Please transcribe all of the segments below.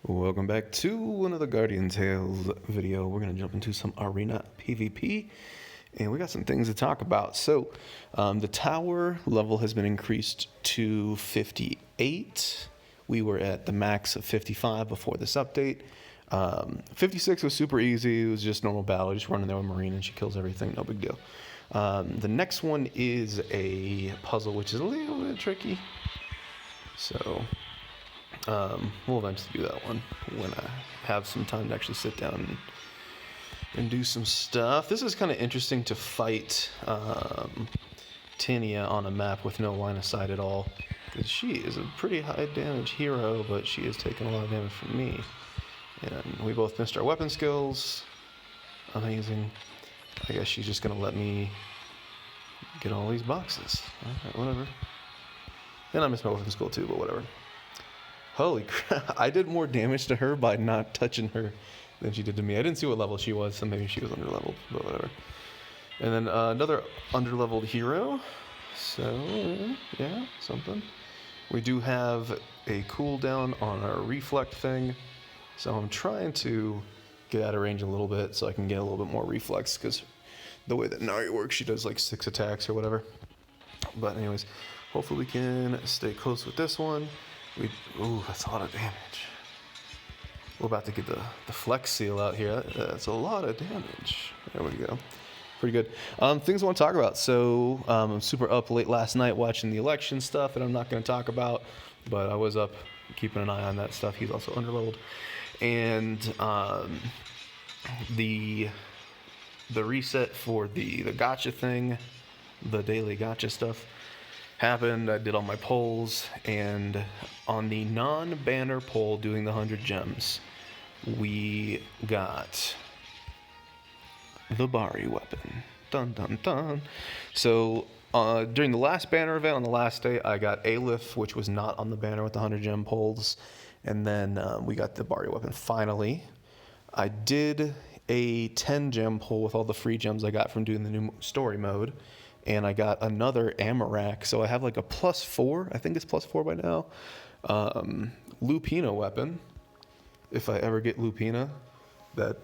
Welcome back to another Guardian Tales video. We're going to jump into some arena PvP, and we got some things to talk about. So, the tower level has been increased to 58. We were at the max of 55 before this update. 56 was super easy. It was just normal battle. Just running there with Marine, and she kills everything. No big deal. The next one is a puzzle, which is a little bit tricky. So... we'll eventually do that one when I have some time to actually sit down and do some stuff. This is kind of interesting to fight Tinia on a map with no line of sight at all, because she is a pretty high damage hero, but she is taking a lot of damage from me. And we both missed our weapon skills. Amazing. I guess she's just going to let me get all these boxes. Alright, whatever. And I missed my weapon skill too, but whatever. Holy crap, I did more damage to her by not touching her than she did to me. I didn't see what level she was, so maybe she was underleveled, but whatever. And then another underleveled hero. So, yeah, something. We do have a cooldown on our reflect thing, so I'm trying to get out of range a little bit so I can get a little bit more reflex, because the way that Nari works, she does like 6 attacks or whatever. But anyways, hopefully we can stay close with this one. Ooh, that's a lot of damage. We're about to get the flex seal out here. That's a lot of damage. There we go. Pretty good. Things I want to talk about. So I'm super up late last night watching the election stuff that I'm not going to talk about, but I was up keeping an eye on that stuff. He's also underleveled. And the reset for the gacha thing, the daily gacha stuff, happened. I did all my polls, and on the non-banner poll doing the 100 gems, we got the Bari weapon. Dun dun dun. So during the last banner event on the last day, I got Aleph, which was not on the banner with the 100 gem polls, and then we got the Bari weapon finally. I did a 10 gem poll with all the free gems I got from doing the new story mode, and I got another Amarak, so I have like a +4, I think it's +4 by now, Lupina weapon. If I ever get Lupina, that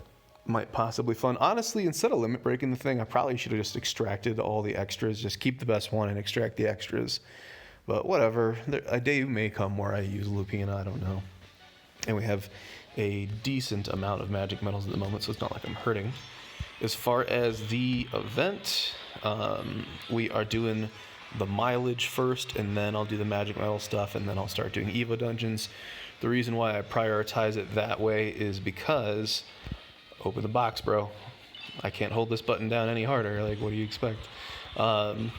might possibly fun. Honestly, instead of limit breaking the thing, I probably should have just extracted all the extras, just keep the best one and extract the extras. But whatever, a day may come where I use Lupina, I don't know. And we have a decent amount of magic metals at the moment, so it's not like I'm hurting. As far as the event, we are doing the mileage first, and then I'll do the magic metal stuff, and then I'll start doing Evo dungeons. The reason why I prioritize it that way is because, open the box, bro. I can't hold this button down any harder. Like, what do you expect? The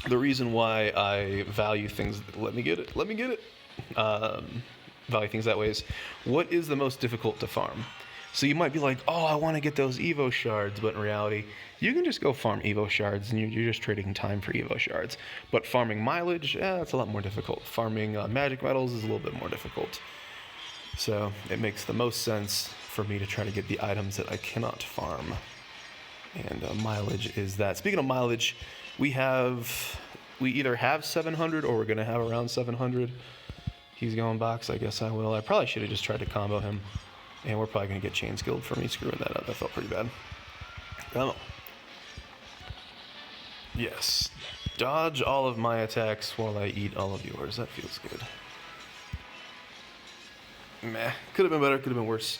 reason why I value things, let me get it. Value things that way is, what is the most difficult to farm? So you might be like, oh, I want to get those Evo shards, but in reality, you can just go farm Evo shards, and you're just trading time for Evo shards. But farming mileage, that's a lot more difficult. Farming magic metals is a little bit more difficult. So it makes the most sense for me to try to get the items that I cannot farm. And mileage is that. Speaking of mileage, we either have 700 or we're going to have around 700. He's going box, I guess I will. I probably should have just tried to combo him. And we're probably going to get chain skilled for me screwing that up. That felt pretty bad. Come on. Yes. Dodge all of my attacks while I eat all of yours. That feels good. Meh. Could have been better. Could have been worse.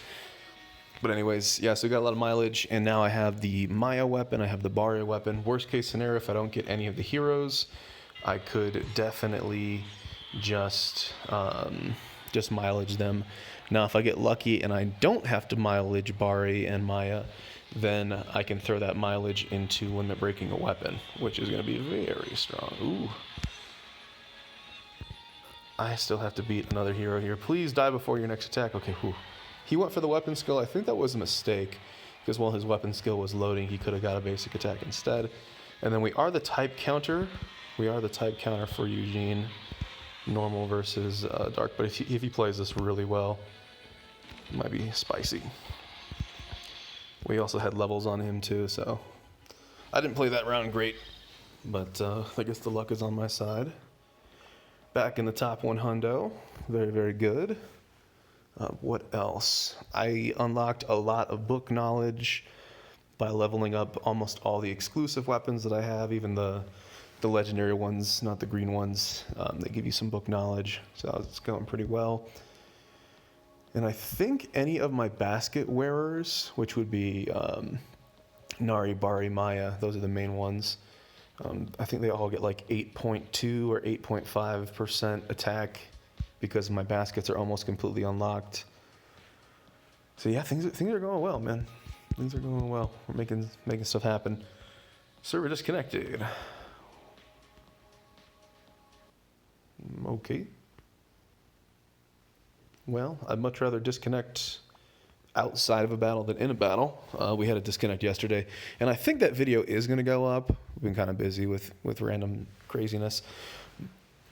But anyways, yeah, so we got a lot of mileage. And now I have the Maya weapon. I have the Bari weapon. Worst case scenario, if I don't get any of the heroes, I could definitely just mileage them. Now, if I get lucky and I don't have to mileage Bari and Maya, then I can throw that mileage into limit breaking a weapon, which is going to be very strong. Ooh. I still have to beat another hero here. Please die before your next attack. Okay, whew. He went for the weapon skill. I think that was a mistake, because while his weapon skill was loading, he could have got a basic attack instead. And then we are the type counter. We are the type counter for Eugene. Normal versus dark, but if he plays this really well, it might be spicy. We also had levels on him too, so I didn't play that round great, but I guess the luck is on my side. Back in the top 100, very, very good. What else? I unlocked a lot of book knowledge by leveling up almost all the exclusive weapons that I have, even the legendary ones, not the green ones. They give you some book knowledge, so it's going pretty well. And I think any of my basket wearers, which would be Nari, Bari, Maya, those are the main ones. I think they all get like 8.2 or 8.5% attack because my baskets are almost completely unlocked. So yeah, things are going well, man. Things are going well. We're making stuff happen. Server disconnected. Okay. Well, I'd much rather disconnect outside of a battle than in a battle. We had a disconnect yesterday, and I think that video is going to go up. We've been kind of busy with random craziness.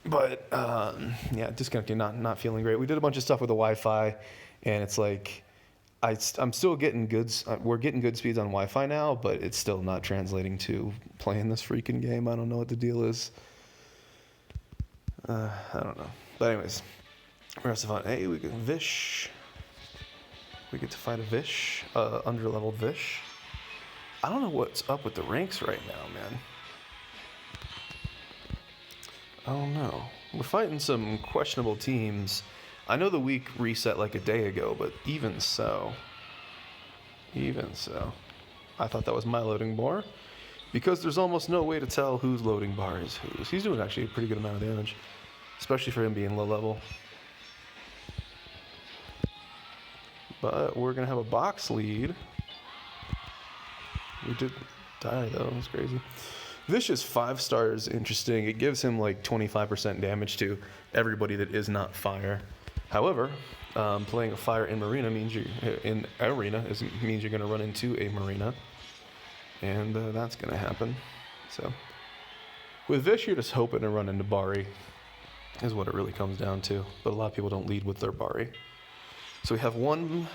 But yeah, disconnecting, not feeling great. We did a bunch of stuff with the Wi-Fi, and it's like I'm still getting good. We're getting good speeds on Wi-Fi now, but it's still not translating to playing this freaking game. I don't know what the deal is. I don't know. But anyways, rest of on. Hey, we get Vish. We get to fight a Vish, under-leveled Vish. I don't know what's up with the ranks right now, man. I don't know. We're fighting some questionable teams. I know the week reset like a day ago, but even so, I thought that was my loading bar, because there's almost no way to tell whose loading bar is whose. He's doing actually a pretty good amount of damage, especially for him being low level. But we're gonna have a box lead. We did die though, that's crazy. Vicious 5 stars, interesting. It gives him like 25% damage to everybody that is not fire. However, playing a fire in Marina means means you're going to run into a Marina, and that's going to happen. So, with Vish, you're just hoping to run into Bari, is what it really comes down to. But a lot of people don't lead with their Bari. So we have one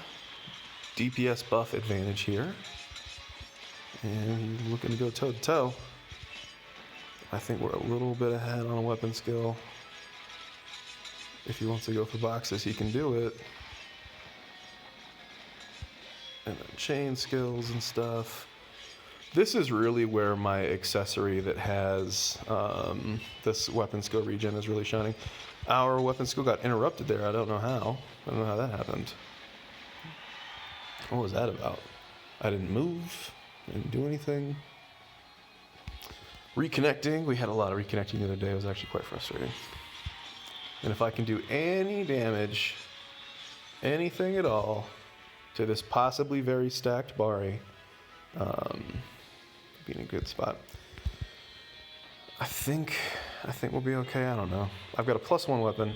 DPS buff advantage here, and looking to go toe to toe. I think we're a little bit ahead on a weapon skill. If he wants to go for boxes, he can do it. And then chain skills and stuff. This is really where my accessory that has this weapon skill regen is really shining. Our weapon skill got interrupted there. I don't know how. I don't know how that happened. What was that about? I didn't move. I didn't do anything. Reconnecting. We had a lot of reconnecting the other day. It was actually quite frustrating. And if I can do any damage, anything at all, to this possibly very stacked Bari, be in a good spot. I think we'll be okay. I don't know. I've got a +1 weapon.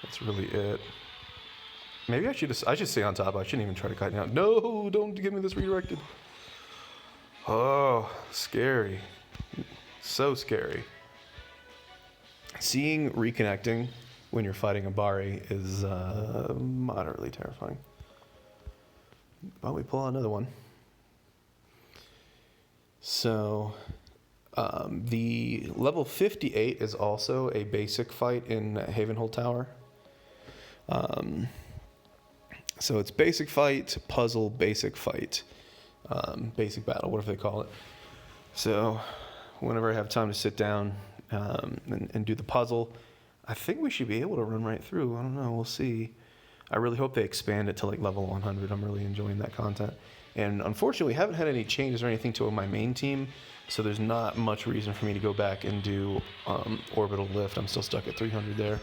That's really it. Maybe I should stay on top. I shouldn't even try to kite out. No, don't give me this redirected. Oh, scary. So scary. Seeing reconnecting when you're fighting a Bari is moderately terrifying. Well, we pull out another one. So, the level 58 is also a basic fight in Havenhold Tower. So it's basic fight, puzzle, basic fight, basic battle, whatever they call it. So whenever I have time to sit down and do the puzzle, I think we should be able to run right through. I don't know, we'll see. I really hope they expand it to like level 100. I'm really enjoying that content. And unfortunately, we haven't had any changes or anything to my main team, so there's not much reason for me to go back and do orbital lift. I'm still stuck at 300 there.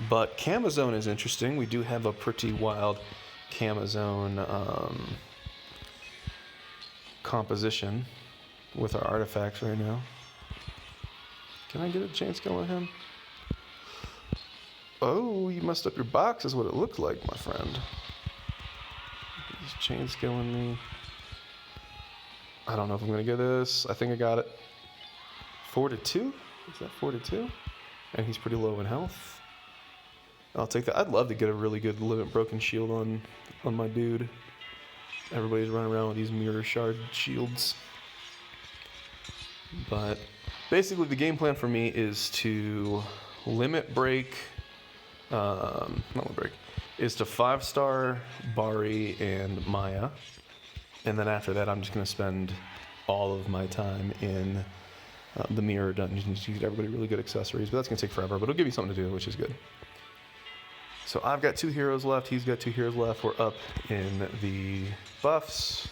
But Camazone is interesting. We do have a pretty wild Camazone composition with our artifacts right now. Can I get a chain skill on him? Oh, you messed up your box is what it looked like, my friend. He's chain skilling me. I don't know if I'm gonna get this. I think I got it. 4-2? Is that 4-2? And he's pretty low in health. I'll take that. I'd love to get a really good Limit Broken shield on my dude. Everybody's running around with these mirror shard shields. But basically the game plan for me is to limit break, is to 5-star Bari and Maya. And then after that, I'm just going to spend all of my time in the mirror dungeons to get everybody really good accessories. But that's going to take forever, but it'll give you something to do, which is good. So I've got 2 heroes left. He's got 2 heroes left. We're up in the buffs.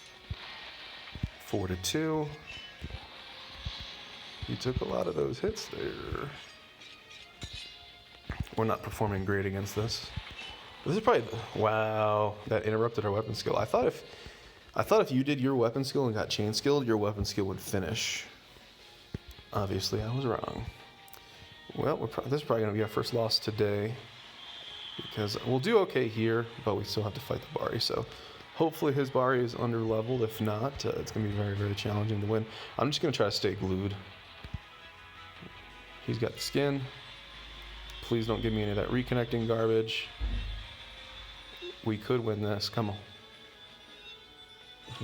4-2. He took a lot of those hits there. We're not performing great against this. This is probably, wow, that interrupted our weapon skill. I thought if you did your weapon skill and got chain skilled, your weapon skill would finish. Obviously, I was wrong. Well, this is probably going to be our first loss today, because we'll do okay here, but we still have to fight the Bari. So hopefully his Bari is under leveled. If not, it's going to be very, very challenging to win. I'm just going to try to stay glued. He's got the skin. Please don't give me any of that reconnecting garbage. We could win this. Come on.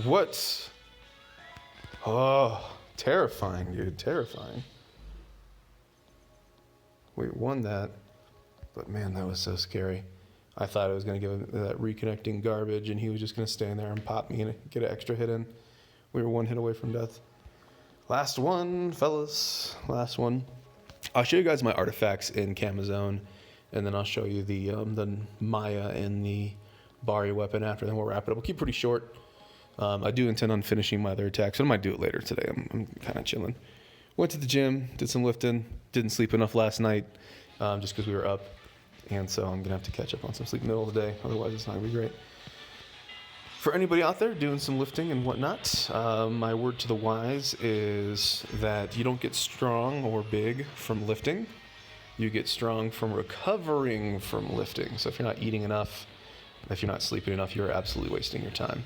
What? Oh, terrifying, dude. Terrifying. We won that. But man, that was so scary. I thought I was going to give him that reconnecting garbage, and he was just going to stand there and pop me and get an extra hit in. We were 1 hit away from death. Last one, fellas. Last one. I'll show you guys my artifacts in Camazone, and then I'll show you the Maya and the Bari weapon after. Then we'll wrap it up. We'll keep it pretty short. I do intend on finishing my other attacks, so I might do it later today. I'm kind of chilling. Went to the gym, did some lifting. Didn't sleep enough last night, just because we were up. And so I'm going to have to catch up on some sleep in the middle of the day. Otherwise, it's not going to be great. For anybody out there doing some lifting and whatnot, my word to the wise is that you don't get strong or big from lifting. You get strong from recovering from lifting. So if you're not eating enough, if you're not sleeping enough, you're absolutely wasting your time.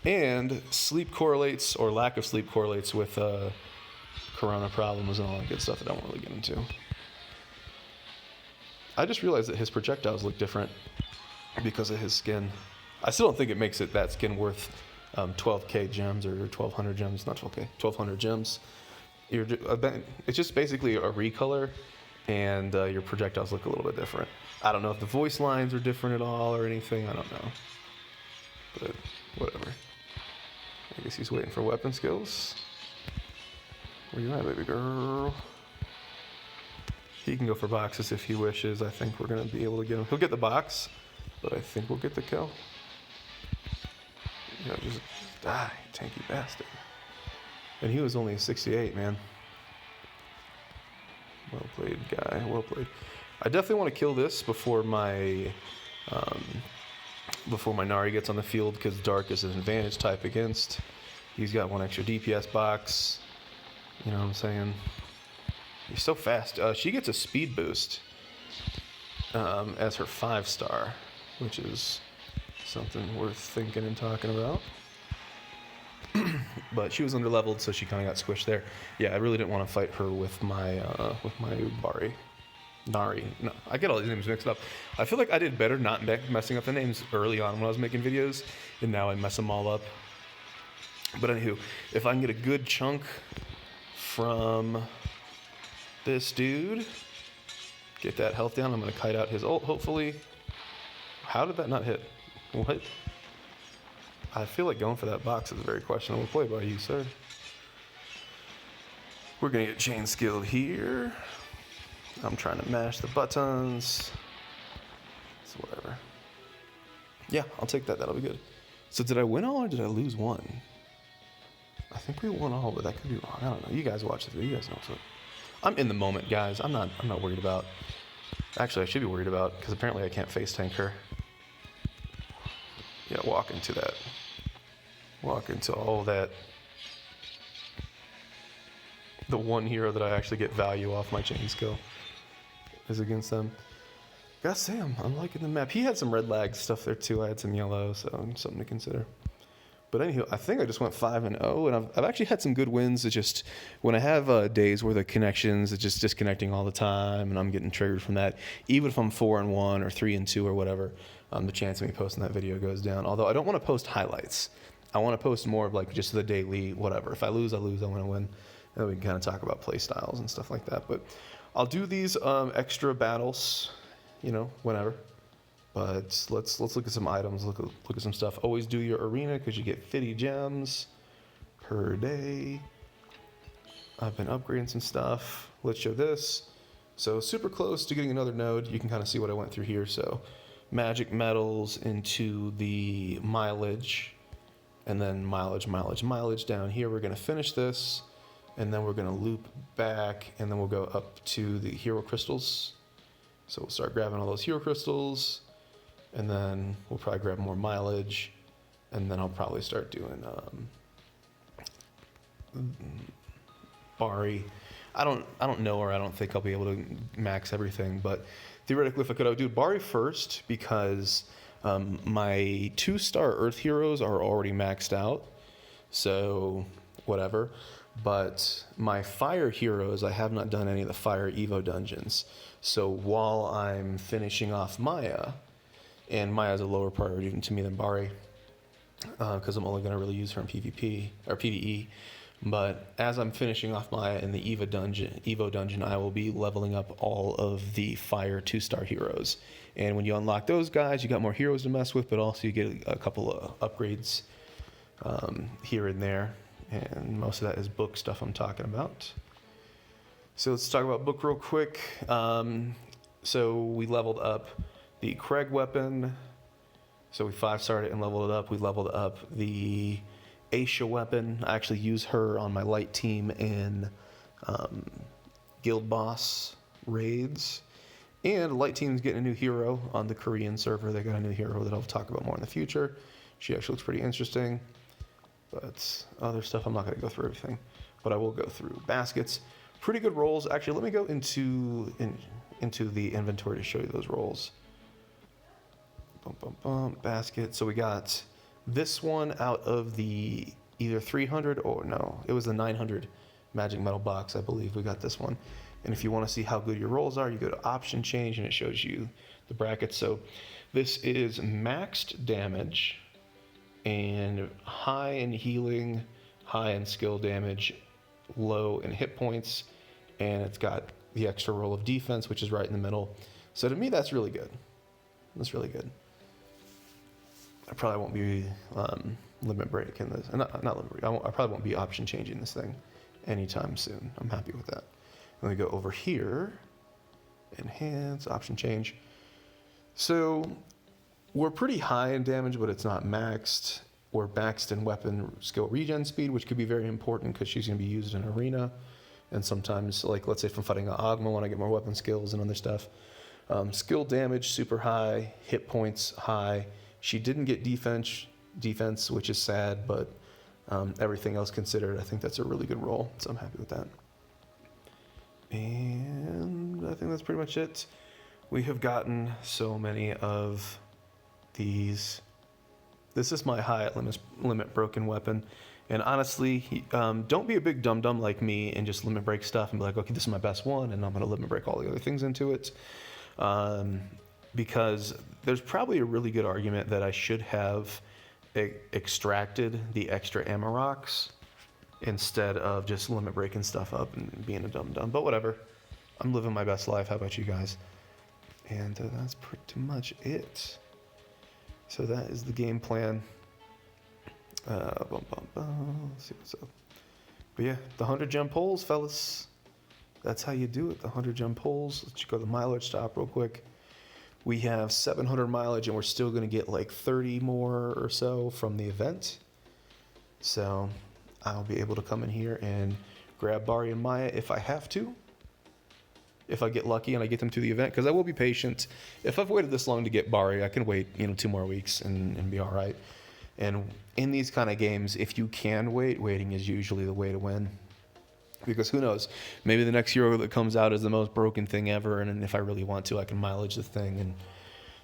And sleep correlates, or lack of sleep correlates, with corona problems and all that good stuff that I won't really get into. I just realized that his projectiles look different because of his skin. I still don't think it makes that skin worth 12k gems or 1200 gems. Not 12k, 1200 gems. It's just basically a recolor, and your projectiles look a little bit different. I don't know if the voice lines are different at all or anything. I don't know. But whatever. I guess he's waiting for weapon skills. Where you at, baby girl? He can go for boxes if he wishes. I think we're going to be able to get him. He'll get the box, but I think we'll get the kill. Yeah, just die, tanky bastard. And he was only a 68, man. Well played, guy. Well played. I definitely want to kill this before my Nari gets on the field, because Dark is an advantage type against. He's got 1 extra DPS box. You know what I'm saying? He's so fast. She gets a speed boost as her 5-star, which is something worth thinking and talking about. But she was underleveled, so she kind of got squished there. Yeah, I really didn't want to fight her with my Bari. Nari. No, I get all these names mixed up. I feel like I did better not messing up the names early on when I was making videos, and now I mess them all up. But anywho, if I can get a good chunk from this dude, get that health down, I'm going to kite out his ult, hopefully. How did that not hit? What? I feel like going for that box is a very questionable play by you, sir. We're going to get chain skilled here. I'm trying to mash the buttons. So whatever. Yeah, I'll take that. That'll be good. So did I win all or did I lose one? I think we won all, but that could be wrong. I don't know. You guys watch the video. You guys know what's up. I'm in the moment, guys. I'm not worried about. Actually, I should be worried about, because apparently I can't face tank her. Yeah, walk into that. Walk into all that. The one hero that I actually get value off my chain skill is against them. Gotta say, I'm liking the map. He had some red lag stuff there too. I had some yellow, so something to consider. But anywho, I think I just went 5-0, and I've actually had some good wins. It's just when I have days where the connections are just disconnecting all the time, and I'm getting triggered from that. Even if I'm 4-1 or 3-2 or whatever, the chance of me posting that video goes down. Although I don't want to post highlights. I want to post more of like just the daily whatever. If I lose, I lose. I want to win. And we can kind of talk about play styles and stuff like that. But I'll do these extra battles, whenever. But let's look at some items. Look at some stuff. Always do your arena because you get 50 gems per day. I've been upgrading some stuff. Let's show this. So super close to getting another node. You can kind of see what I went through here. So magic metals into the mileage, and then mileage down here. We're going to finish this, and then we're going to loop back, and then we'll go up to the hero crystals. So we'll start grabbing all those hero crystals, and then we'll probably grab more mileage, and then I'll probably start doing Bari. I don't know, or I don't think I'll be able to max everything, but theoretically if I could, I would do Bari first because my 2-star Earth heroes are already maxed out, so whatever. But my fire heroes, I have not done any of the fire Evo dungeons. So while I'm finishing off Maya, and Maya's a lower priority to me than Bari, because I'm only going to really use her in PvP or PvE. But as I'm finishing off Maya in the Evo dungeon, I will be leveling up all of the fire 2-star heroes. And when you unlock those guys, you got more heroes to mess with, but also you get a couple of upgrades here and there. And most of that is book stuff I'm talking about. So let's talk about book real quick. So we leveled up the Craig weapon. So we 5-starred it and leveled it up. We leveled up the Aisha weapon. I actually use her on my light team in guild boss raids. And light team's getting a new hero on the Korean server. They got a new hero that I'll talk about more in the future. She actually looks pretty interesting. But other stuff, I'm not going to go through everything. But I will go through baskets. Pretty good rolls. Actually, let me go into the inventory to show you those rolls. Basket. So we got this one out of the either 300 or no, it was the 900 magic metal box, I believe. We got this one. And if you want to see how good your rolls are, you go to option change and it shows you the brackets. So this is maxed damage and high in healing, high in skill damage, low in hit points, and it's got the extra roll of defense, which is right in the middle. So to me, that's really good. That's really good. I probably won't be limit break in this. Not limit break. I probably won't be option changing this thing anytime soon. I'm happy with that. Let me go over here. Enhance, option change. So we're pretty high in damage, but it's not maxed. We're maxed in weapon skill regen speed, which could be very important because she's going to be used in arena. And sometimes, like, let's say if I'm fighting an Ogma, when I get more weapon skills and other stuff. Skill damage, super high. Hit points, high. She didn't get defense, which is sad, but everything else considered, I think that's a really good roll. So I'm happy with that. And I think that's pretty much it. We have gotten so many of these. This is my high at limit broken weapon. And honestly, don't be a big dum-dum like me and just limit break stuff and be like, okay, this is my best one, and I'm going to limit break all the other things into it. Because there's probably a really good argument that I should have extracted the extra Amaroks instead of just limit breaking stuff up and being a dum-dum. But whatever. I'm living my best life. How about you guys? And that's pretty much it. So that is the game plan. Let's see what's up. But yeah, the 100 gem polls, fellas. That's how you do it, the 100 gem polls. Let's go to the mileage stop real quick. We have 700 mileage, and we're still going to get like 30 more or so from the event. So I'll be able to come in here and grab Bari and Maya if I have to. If I get lucky and I get them to the event, because I will be patient. If I've waited this long to get Bari, I can wait 2 more weeks and be all right. And in these kind of games, if you can wait, waiting is usually the way to win. Because who knows, maybe the next hero that comes out is the most broken thing ever, and if I really want to, I can mileage the thing and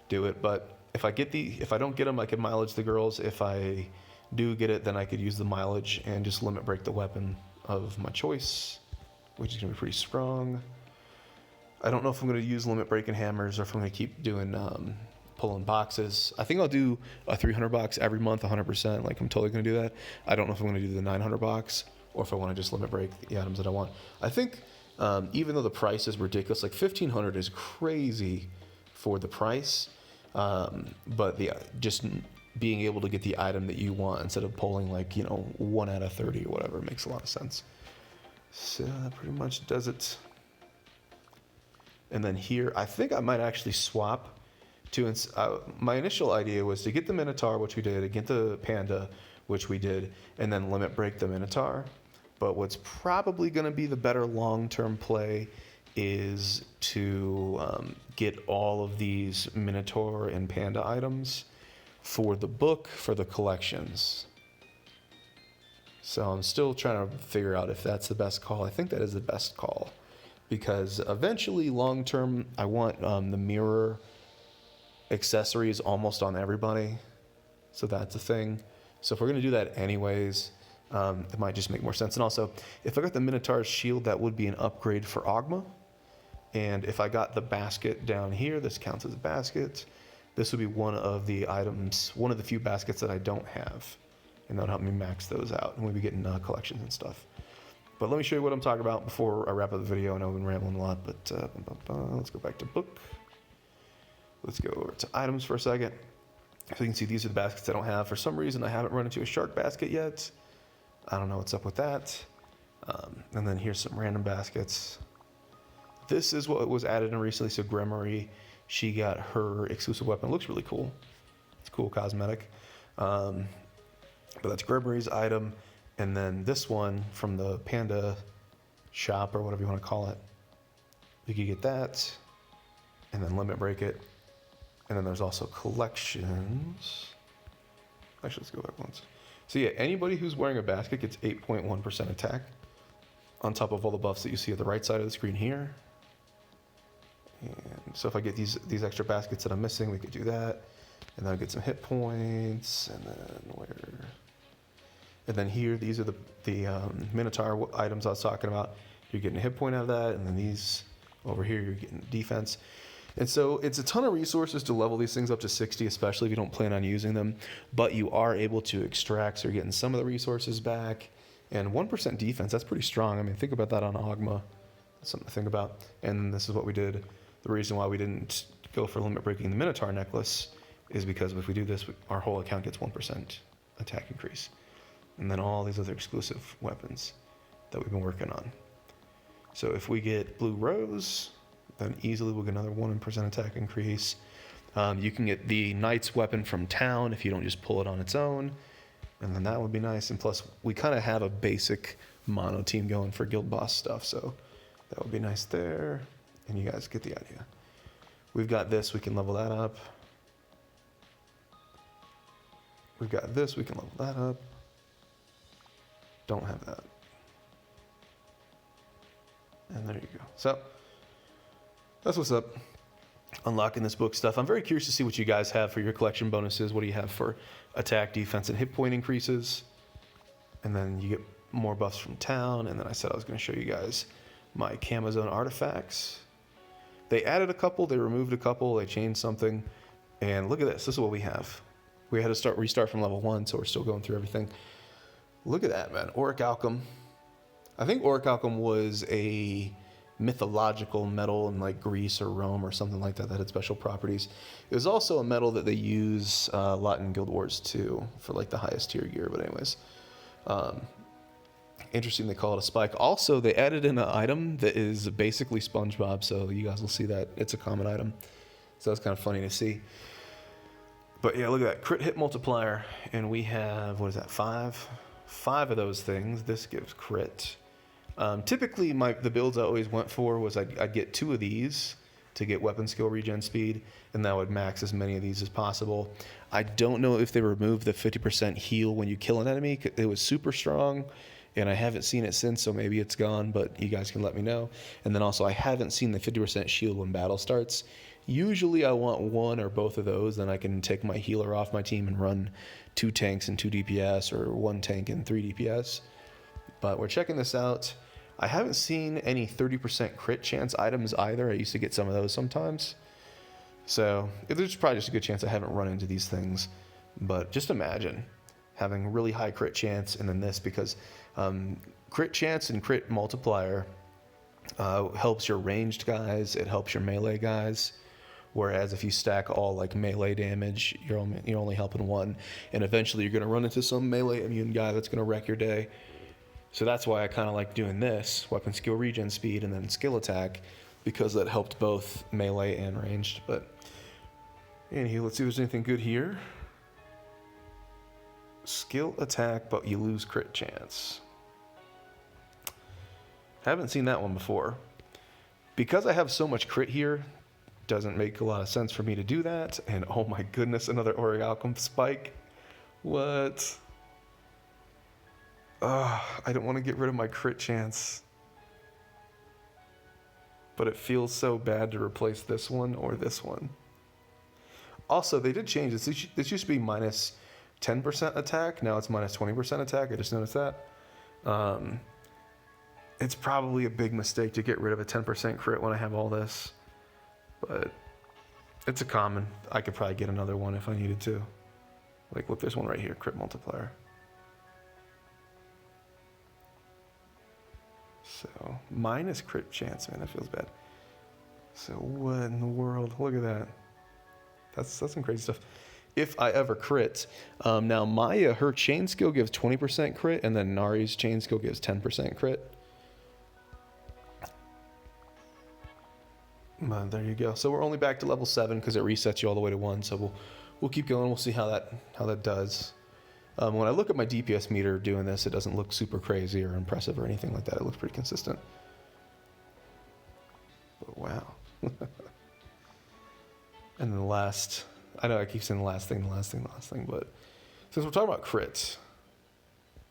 do it. But if I don't get them, I can mileage the girls. If I do get it, then I could use the mileage and just limit break the weapon of my choice, which is going to be pretty strong. I don't know if I'm going to use limit breaking hammers or if I'm going to keep doing pulling boxes. I think I'll do a 300 box every month, 100%. Like, I'm totally going to do that. I don't know if I'm going to do the 900 box or if I want to just limit break the items that I want. I think even though the price is ridiculous, like 1,500 is crazy for the price. But just being able to get the item that you want instead of pulling like 1 out of 30 or whatever makes a lot of sense. So that pretty much does it. And then here, I think I might actually swap to. My initial idea was to get the Minotaur, which we did, and get the Panda, which we did, and then limit break the Minotaur. But what's probably going to be the better long-term play is to get all of these Minotaur and Panda items for the book, for the collections. So I'm still trying to figure out if that's the best call. I think that is the best call, because eventually, long-term, I want the mirror accessories almost on everybody. So that's a thing. So if we're going to do that anyways, it might just make more sense. And also, if I got the Minotaur's shield, that would be an upgrade for Ogma. And if I got the basket down here, this counts as a basket. This would be one of the items, one of the few baskets that I don't have. And that'll help me max those out. And we'll be getting collections and stuff. But let me show you what I'm talking about before I wrap up the video. I know I've been rambling a lot, but let's go back to book. Let's go over to items for a second. So you can see these are the baskets I don't have. For some reason, I haven't run into a shark basket yet. I don't know what's up with that. And then here's some random baskets. This is what was added in recently. So Gremory, she got her exclusive weapon. It looks really cool. It's cool cosmetic. But that's Gremory's item. And then this one from the Panda shop, or whatever you want to call it. You can get that and then limit break it. And then there's also collections. Actually, let's go back once. So yeah, anybody who's wearing a basket gets 8.1% attack on top of all the buffs that you see at the right side of the screen here. And so if I get these extra baskets that I'm missing, we could do that. And then I'll get some hit points. And then here, these are the Minotaur items I was talking about. You're getting a hit point out of that. And then these over here, you're getting defense. And so it's a ton of resources to level these things up to 60, especially if you don't plan on using them. But you are able to extract, so you're getting some of the resources back. And 1% defense, that's pretty strong. I mean, think about that on Ogma. That's something to think about. And this is what we did. The reason why we didn't go for limit breaking the Minotaur necklace is because if we do this, our whole account gets 1% attack increase. And then all these other exclusive weapons that we've been working on. So if we get Blue Rose, then easily we'll get another 1% attack increase. You can get the Knight's weapon from town if you don't just pull it on its own. And then that would be nice. And plus, we kind of have a basic mono team going for guild boss stuff. So that would be nice there. And you guys get the idea. We've got this. We can level that up. We've got this. We can level that up. Don't have that. And there you go. So that's what's up. Unlocking this book stuff. I'm very curious to see what you guys have for your collection bonuses. What do you have for attack, defense, and hit point increases? And then you get more buffs from town. And then I said I was going to show you guys my Camazone artifacts. They added a couple. They removed a couple. They changed something. And look at this. This is what we have. We had to restart from level 1, so we're still going through everything. Look at that, man. Orichalcum. I think Orichalcum was a mythological metal in like Greece or Rome or something like that had special properties. It was also a metal that they use a lot in Guild Wars 2 for like the highest tier gear. But anyways, interesting they call it a spike. Also, they added in an item that is basically SpongeBob, so you guys will see that it's a common item. So that's kind of funny to see. But yeah, look at that crit hit multiplier, and we have, what is that, 5 of those things. This gives crit. Typically, the builds I always went for was I'd get 2 of these to get weapon skill regen speed, and that would max as many of these as possible. I don't know if they removed the 50% heal when you kill an enemy. It was super strong, and I haven't seen it since, so maybe it's gone, but you guys can let me know. And then also, I haven't seen the 50% shield when battle starts. Usually, I want 1 or both of those, then I can take my healer off my team and run 2 tanks and 2 DPS, or 1 tank and 3 DPS. But we're checking this out. I haven't seen any 30% crit chance items either. I used to get some of those sometimes. So there's probably just a good chance I haven't run into these things. But just imagine having really high crit chance and then this, because crit chance and crit multiplier helps your ranged guys. It helps your melee guys. Whereas if you stack all like melee damage, you're only helping one, and eventually you're gonna run into some melee immune guy that's gonna wreck your day. So that's why I kind of like doing this weapon skill regen speed and then skill attack, because that helped both melee and ranged. But anywho, let's see if there's anything good here. Skill attack, but you lose crit chance. Haven't seen that one before. Because I have so much crit here, doesn't make a lot of sense for me to do that. And oh my goodness, another Orichalcum spike. What? I don't want to get rid of my crit chance. But it feels so bad to replace this one or this one. Also, they did change this. This used to be minus 10% attack. Now it's minus 20% attack. I just noticed that. It's probably a big mistake to get rid of a 10% crit when I have all this. But it's a common. I could probably get another one if I needed to. Like, look, there's one right here. Crit multiplier. So, minus crit chance, man, that feels bad. So, what in the world? Look at that. That's some crazy stuff. If I ever crit, now Maya, her chain skill gives 20% crit, and then Nari's chain skill gives 10% crit. But there you go. So we're only back to level 7 because it resets you all the way to 1. So we'll keep going. We'll see how that does. When I look at my DPS meter doing this, it doesn't look super crazy or impressive or anything like that. It looks pretty consistent. But wow. And then the last, I know I keep saying the last thing, but since we're talking about crits,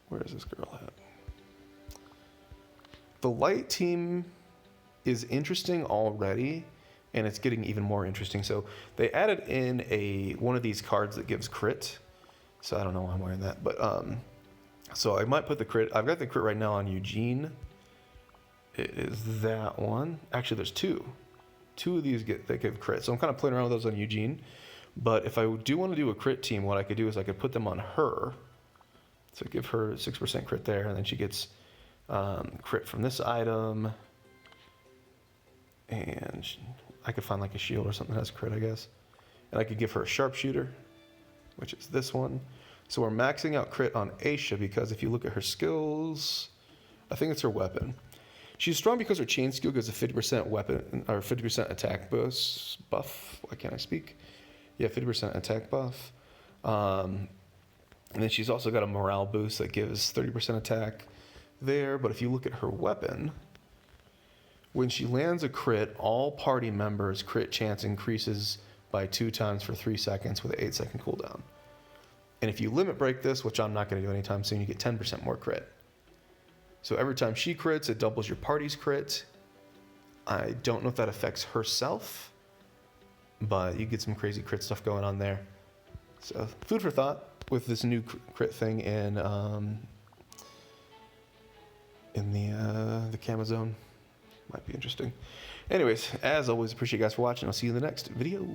where is this girl at? The light team is interesting already, and it's getting even more interesting. So they added in one of these cards that gives crit. So I don't know why I'm wearing that, but so I might put the crit. I've got the crit right now on Eugene. It is that one. Actually, there's two. Two of these that give crit. So I'm kind of playing around with those on Eugene. But if I do want to do a crit team, what I could do is I could put them on her. So give her 6% crit there, and then she gets crit from this item. And I could find like a shield or something that has crit, I guess. And I could give her a sharpshooter, which is this one. So we're maxing out crit on Aisha because if you look at her skills, I think it's her weapon. She's strong because her chain skill gives a 50% weapon or 50% attack buff. Why can't I speak? Yeah, 50% attack buff. And then she's also got a morale boost that gives 30% attack there. But if you look at her weapon, when she lands a crit, all party members' crit chance increases by 2 times for 3 seconds with an 8-second cooldown. And if you limit break this, which I'm not going to do anytime soon, you get 10% more crit. So every time she crits, it doubles your party's crit. I don't know if that affects herself, but you get some crazy crit stuff going on there. So food for thought with this new crit thing in the Camo Zone. Might be interesting. Anyways, as always, appreciate you guys for watching. I'll see you in the next video.